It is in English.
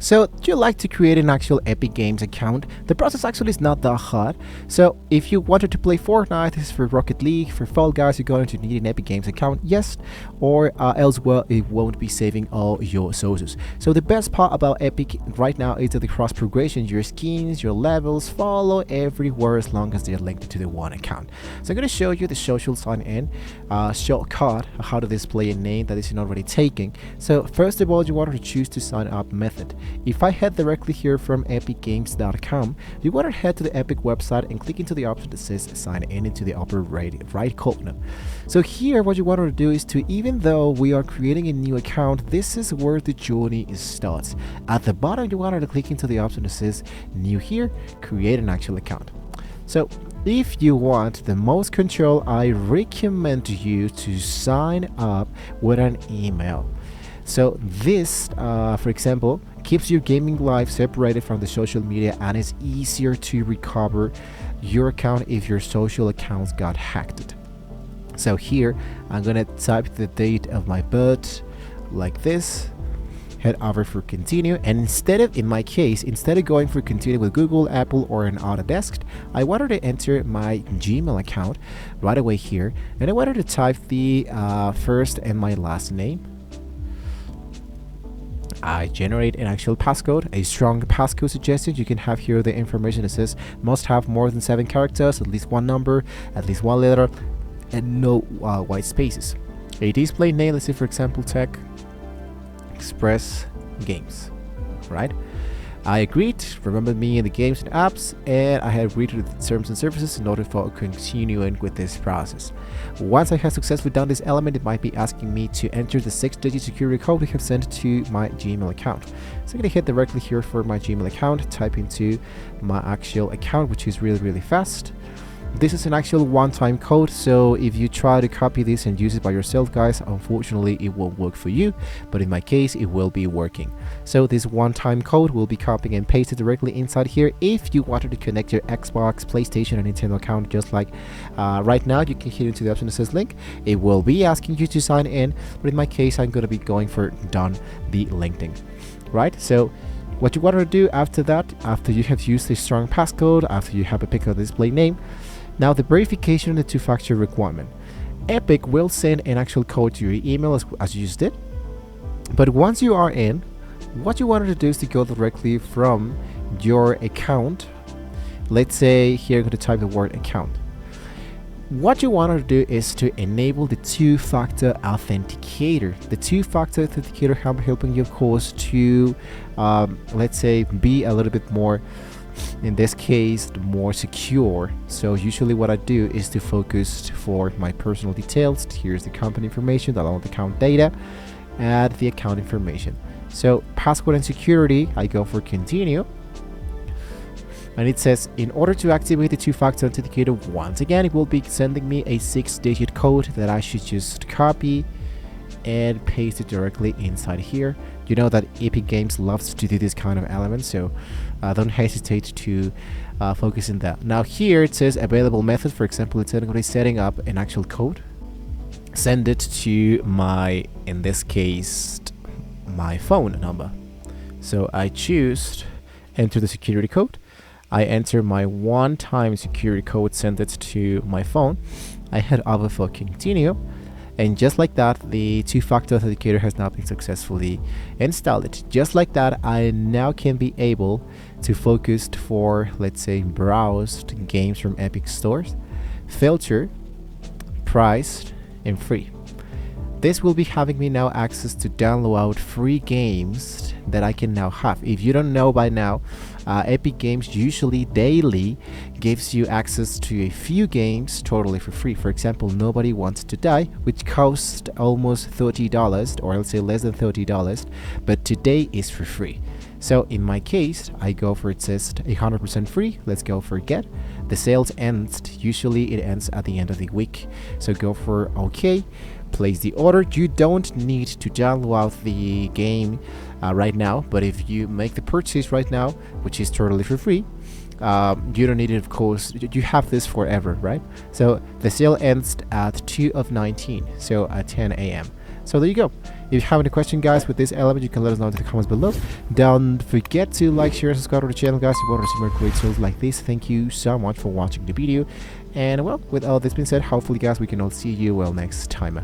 So, do you like to create an actual Epic Games account? The process actually is not that hard. So, if you wanted to play Fortnite, this is for Rocket League, for Fall Guys, you're going to need an Epic Games account, yes, or else, well, it won't be saving all your sources. So, the best part about Epic right now is that the cross progression, your skins, your levels follow everywhere as long as they're linked to the one account. So, I'm going to show you the social sign in shortcut, how to display a name that isn't already taken. So, first of all, you want to choose to sign up method. If I head directly here from epicgames.com, you want to head to the Epic website and click into the option that says sign in into the upper right corner. So here what you want to do is to, even though we are creating a new account, this is where the journey starts. At the bottom you want to click into the option that says new here, create an actual account. So if you want the most control, I recommend you to sign up with an email. So this, for example, keeps your gaming life separated from the social media, and it's easier to recover your account if your social accounts got hacked. So here I'm gonna type the date of my birth like this, head over for continue, and in my case, instead of going for continue with Google, Apple, or an Autodesk, I wanted to enter my Gmail account right away here, and I wanted to type the first and my last name. I generate an actual passcode, a strong passcode suggestion. You can have here the information that says must have more than 7 characters, at least one number, at least one letter, and no white spaces. A display name, let's say for example Tech Express Games, right? I agreed, remember me in the games and apps, and I have agreed to the terms and services in order for continuing with this process. Once I have successfully done this element, it might be asking me to enter the 6-digit security code we have sent to my Gmail account. So I'm going to hit directly here for my Gmail account, type into my actual account, which is really fast. This is an actual one-time code, so if you try to copy this and use it by yourself, guys, unfortunately it won't work for you, but in my case it will be working. So this one-time code will be copied and pasted directly inside here. If you wanted to connect your Xbox, PlayStation, and Nintendo account, just like right now, you can hit into the option that says link. It will be asking you to sign in, but in my case I'm going to be going for done the linking, right? So what you want to do after that, after you have used a strong passcode, after you have a pick of the display name, now the verification and the two-factor requirement. Epic will send an actual code to your email as you just did. But once you are in, what you wanted to do is to go directly from your account. Let's say here I'm going to type the word account. What you want to do is to enable the two-factor authenticator. The two-factor authenticator helping you, of course, to let's say be a little bit more, in this case, more secure. So usually what I do is to focus for my personal details. Here's the company information, along with the account data, add the account information. So password and security, I go for continue, and it says in order to activate the two-factor authenticator, once again it will be sending me a 6-digit code that I should just copy and paste it directly inside here. You know that Epic Games loves to do this kind of element, so don't hesitate to focus on that. Now here it says available method. For example, it's going to be setting up an actual code, send it to my, in this case, my phone number. So I choose enter the security code. I enter my one-time security code, send it to my phone. I head over for continue. And just like that, the two-factor authenticator has now been successfully installed. Just like that, I now can be able to focus for, let's say, browsed games from Epic stores, filter, priced, and free. This will be having me now access to download free games that I can now have. If you don't know by now, Epic Games usually daily gives you access to a few games totally for free. For example, Nobody Wants to Die, which costs almost $30, or let's say less than $30, but today is for free. So in my case, I go for, it says 100% free. Let's go for get. The sales ends, usually it ends at the end of the week. So go for OK. Place the order. You don't need to download the game right now, but if you make the purchase right now, which is totally for free, you don't need it, of course. You have this forever, right? So the sale ends at 2 of 19, so at 10 a.m. So there you go. If you have any question, guys, with this element, you can let us know in the comments below. Don't forget to like, share, and subscribe to the channel, guys, if you want to see more great tools like this. Thank you so much for watching the video, and well, with all this being said, hopefully, guys, we can all see you well next time.